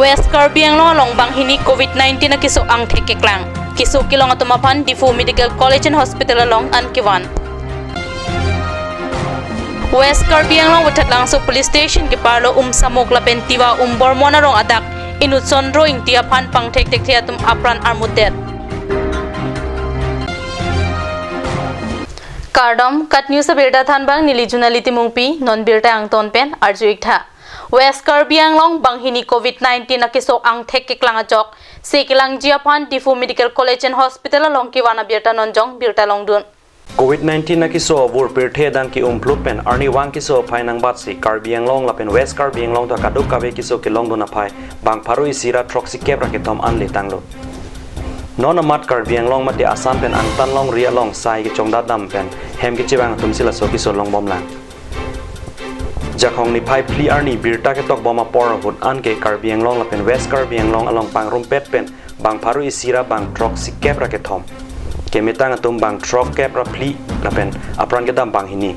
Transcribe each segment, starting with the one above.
West Karbi ang long bang hini COVID-19 na kiso ang tekeklang. Kiso kilong atumapan Difu Medical College and Hospital along Ankiwan. West Karbi ang long watat lang sa police station kiparlo samok lapen tiwa bormona rong adak inut sondro ing tiapan pang tek-tek tiatum apran armudet. Kardom kat news sa birda thanbang nilijunaliti mungpi non birta ang tonpen arjuik tha. West Karbi ang long bang hini COVID-19 na kiso ang tekeklang ajok sikilang jiapan Difu Medical College and Hospital along kiwana birta nonjong birta long dun. COVID-19 na kiso bur pirthe dang ki umplupen arni wang kiso phai nang bat si Karbi ang long lapen West Karbi ang long ta kaduk kabe kiso ki long dona phai bang pharu isira troxi kep raket tom an le tanglo non amat Karbi ang long mate asam pen ang tan long ria long sai ki chongda dam pen hem ki chiwang tumsila so kiso long bom lang jakhong ni phai pli arni birta ke tok boma por hut an ke Karbi ang long lapen West Karbi ang long along pang rumpet pen bang pharu isira bang troxi kep raket tom kemetang atum bang trok kep rapli lapen apran ke dam bang hini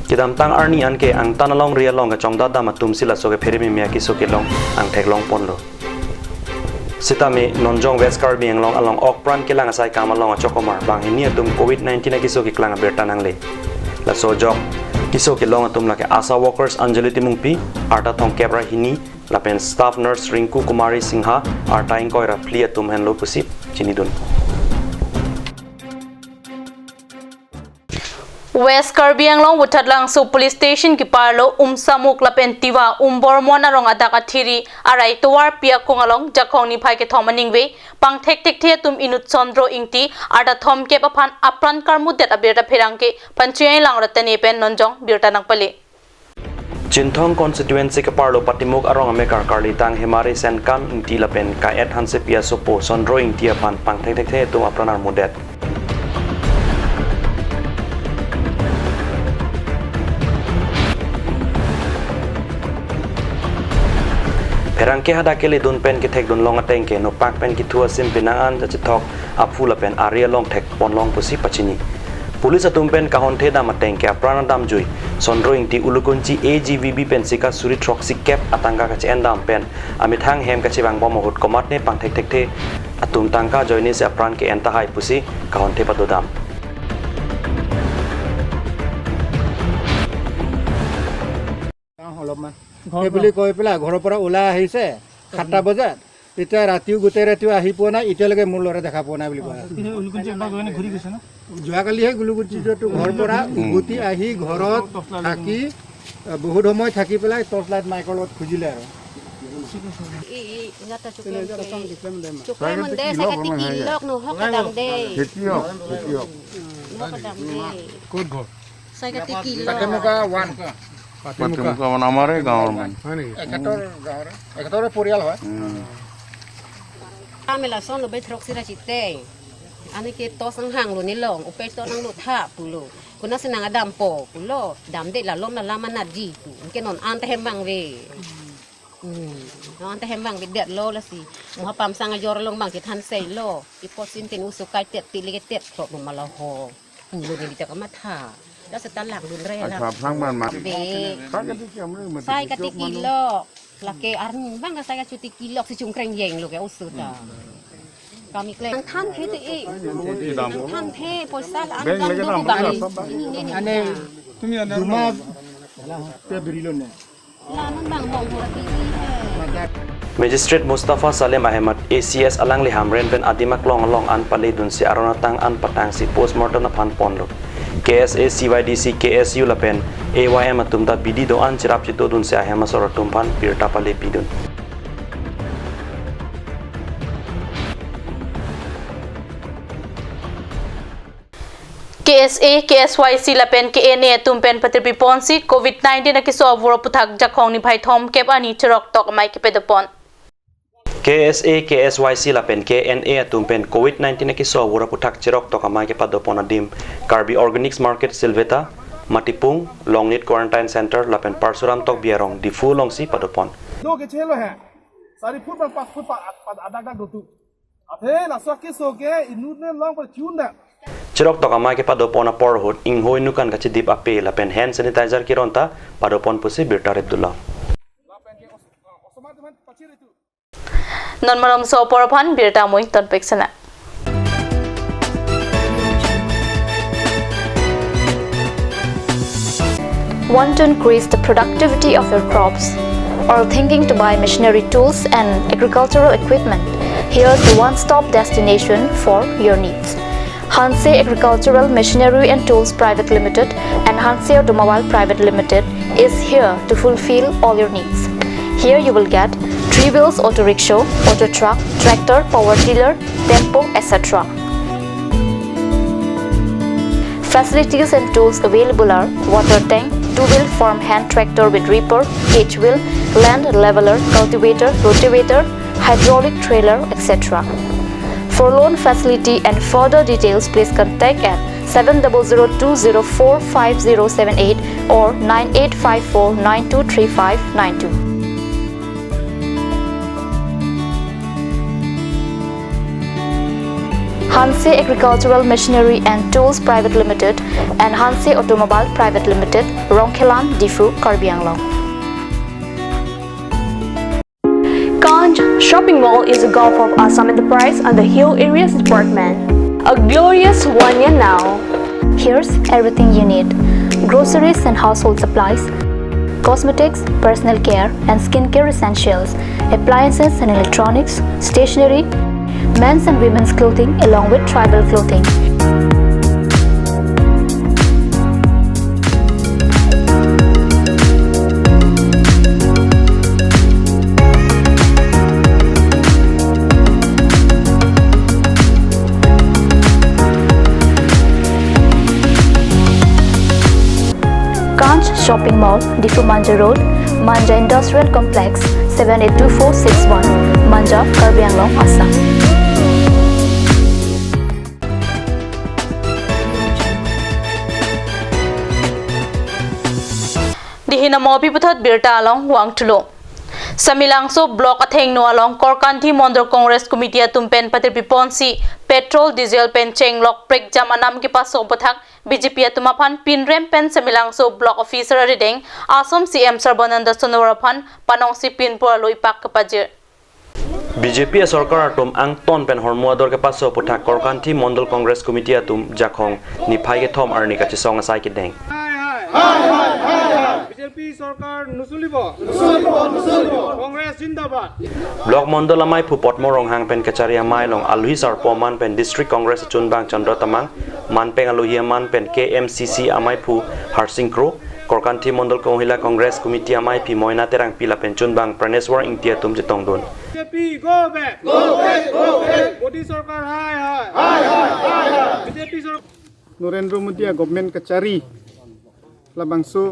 kidam tang arni an ke ang tanalong ria long ka chongda dam atum sila so ke pherimi mya ki so ke long ang thek long pon lo sitame nonjong West Karbi ang long along okpran ke lang asai kamalong chokomar bang hini atum COVID-19 na ki so ke klang berta nang le la so jok ki so ke long atum la ke asa workers Anjali timungpi arta thong kep ra hini lapen staff nurse Rinku Kumari Singha arta ing koira pli atum hen lo pusip chinidun. West Karbi ang long wutat lang sa police station kiparlo samuk lapen tiwa bormona rong adak athiri arai tuwar pia kong along jakhong ni phai ke thomaning we pang tek-tek the tum inut sondro ingti arda thom ke papan apran karmudet abirta pherangke panchiyai lang ratane pen nonjong birta nang pali Jinthong constituency ke parlo patimuk arong amekar karlitang himari senkan ingti lapen kaet hanse pia sopo sondro ingti apan pang tek-tek the tum apran armudet Perangke hada kele dun pen ki thek dun long ateng ke no pak pen ki thua sim pinangan ja chithok apfula pen area long thek pon long pusi pachini police atum pen kahon the dam ateng ke aprana dam jui sondro ingti ulukunchi AGVB pen sika suri troxy cap atangka ka chen dam pen amithang hem ka chiwang bom hut komat ne pang thek thek the atum tangka joini se apran ke enta hai pusi kahon the padodam বুলি কৈ পেলাই ঘৰৰ পৰা ওলাই আহিছে 7টা বজাত এতিয়া ৰাতিও গোটেই ৰাতিও আহি পোৱা নাই এতিয়ালৈকে মোৰ ল'ৰা দেখা পোৱা নাই বুলি কয় যোৱাকালিহে গুলুগুটিটো ঘৰৰ পৰা উভতি আহি ঘৰত থাকি বহুত সময় থাকি পেলাই টৰ্চ লাইট মাইকৰ লগত খুজিলে আৰু আমাৰে গাঁৱৰ মান একেটাৰে পৰিয়াল হয় Amela son lo betro sira chite ani ke to sang hang lo ni long upe to nang lo tha pulo kuna sinang adam po pulo dam de la lom la lama na ji tu ke non ante hembang we no ante hembang we det lo la si mo pam sang ajor long bang ke than sei lo iposin tin usu kai tet ti le tet kro mo mala ho pulo ni ta ka ma thaแล้วสตันหลังรุนแรงนะใส่กะติกิโลละเกอันบ้างก็ใส่กะจุติกิโลสิจุงแกรงเยงลูกแกอุสุดาก็มีแกรงท่านเทติอีท่านเทโพสต์อันดังดูบางอันนี้ดูมาเปียบริลเนี่ยลามันบางมองหัวตีMagistrate Mustafa Salem Ahmad ACS alang li hamren pen adimak long long an pale dun si aronatang an patang si postmortem na pan ponlo KSA CYDC KSU lapen AYM atumda bidi do an chirap chito dun si ahema sor tumpan pirta pale bidun KSA KSYC lapen KNA tumpen patripi ponsi COVID-19 na kiso avuro puthak jakhong ni bhai thom kep ani chirok tok mai ke pedopon KSA KSYC lapen KNA tumpen COVID-19 na kiso avuro puthak chirok tok mai ke padopon adim Karbi Organics Market Silveta Matipung Longnit Quarantine Center lapen Parsuram tok biarong Difu longsi padopon do ke chelo hai sari phut pa 5 phut pa adak dak tu athe na so ke so ke inu ne long pa tune da Chirok tok amai ke padopon a porhut ing hoi nukan ka chidip ape lapen hand sanitizer kironta padopon pusi birta redula lapen ke osoma teman pachir itu non manom so poraphan birta moi ton peksana Want to increase the productivity of your crops or thinking to buy machinery tools and agricultural equipment? Here's the one-stop destination for your needs. Hanse Agricultural Machinery and Tools Private Limited and Hanse Automobile Private Limited is here to fulfill all your needs. Here you will get 3-wheels auto rickshaw, auto truck, tractor, power tiller, tempo, etc. Facilities and tools available are water tank, 2-wheel farm hand tractor with reaper, H-wheel, land leveler, cultivator, rotavator, hydraulic trailer, etc. For loan facility and further details, please contact at 7002045078 or 9854923592. Hanse Agricultural Machinery and Tools Private Limited and Hanse Automobile Private Limited, Rongkhelan, Difu, Karbi Anglong. Ganj Shopping Mall is a Gulf of Assam Enterprise and the Hill Areas Department. A glorious one year now. Here's everything you need: groceries and household supplies, cosmetics, personal care and skincare essentials, appliances and electronics, stationery, men's and women's clothing along with tribal clothing. Ganj Shopping Mall, Difu Manja Road, Manja Industrial Complex, 782461, Manja, Karbi Anglong, Assam. Dihina mobi putat birta along wang tulo. Samilangso block atheng no along Korkanthi Mondor Congress Committee tumpen patir piponsi petrol diesel pen chenglok prek jamanam ki paso pathak BJP tumaphan pinrem pen Samilangso block officer reading Assam CM Sarbananda Sonowaphan panongsi pinpor loi pak kapajir. BJP सरकार तुम अंग तोन पेन हरमुआदर के पास पुथा कोरकांथी मंडल कांग्रेस कमिटी तुम जाखोंग निफाई के थोम अर्नी का चिसोंग साइ के देंग बीजेपी सरकार नुसुलिबो कांग्रेस जिंदाबाद ब्लॉक मंडल अमाय फु पटमो रोंहांग पेन कचारिया माय लोंग अलुही सर पोमान पेन डिस्ट्रिक्ट कांग्रेस चुनबांग चंद्र तमांग मानपेंग अलुही मान पेन KMCC अमाय फु हरसिंग क्रो कोरकांथी मंडल महिला कांग्रेस कमिटी अमाय फि मोयना तेरांग पिला पेन चुनबांग प्रणेश्वर इंटिया तुम जितोंग दोन बीजेपी गो बैक मोदी सरकार हाय बीजेपी सरकार नरेंद्र मोदी गवर्नमेंट कचहरी labangso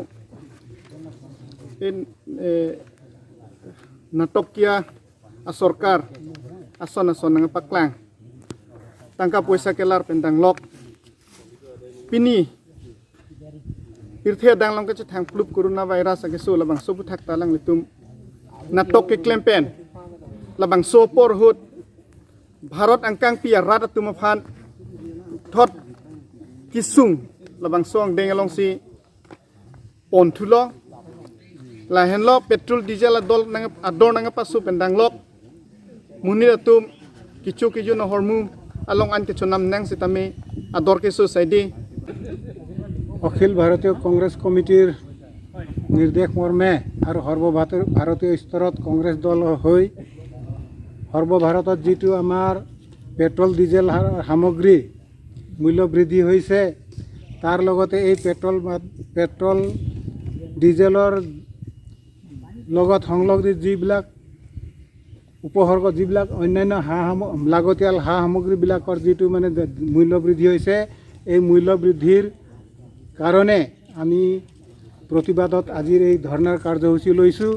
in natokya asorkar ason nang paklang tangka puisa kelar pendang lok pini irthe dang long ke thang flu corona virus age so labangso buthak talang litum natok ke campaign labangso por hut bharat angkang pia rat tumaphan thot kisung labangso ang dengalong si Pontulo, lahenlo petrol diesel adol nang pasu pendang lok, munir atum kicu no hormu along an kechunam nang sitame ador ke society. অখিল ভারতীয় কংগ্রেস কমিটির নির্দেশ মর্মে আর সর্বভারতীয় স্তৰত কংগ্রেস দল হৈ সর্বভারতত যেটো আমাৰ পেট্রোল ডিজেল সামগ্ৰী মূল্য বৃদ্ধি হৈছে তাৰ লগতে এই পেট্রোল ডিজেলৰ লগত সংলগ্ন যিবিলাক উপসৰ্গ যিবিলাক অন্যান্য লাগতিয়াল সামগ্ৰীবিলাকৰ যিটো মানে মূল্য বৃদ্ধি হৈছে এই মূল্য বৃদ্ধিৰ কাৰণে আমি প্ৰতিবাদত আজিৰ এই ধৰ্ণাৰ কাৰ্যসূচী লৈছো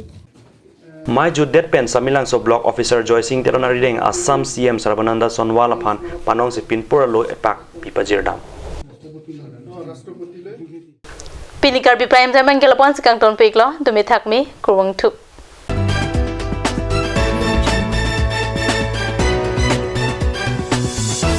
My Judet Pen Samilangso Block Officer Joy Singh Terona reading Assam CM Sarbananda Sonwala Phan Panong si Pinpura Lo Epak Pipajirdam Pini Karbi Prime Time Gelapon Sikang Ton Peklo Dumithak me Kurwang Tu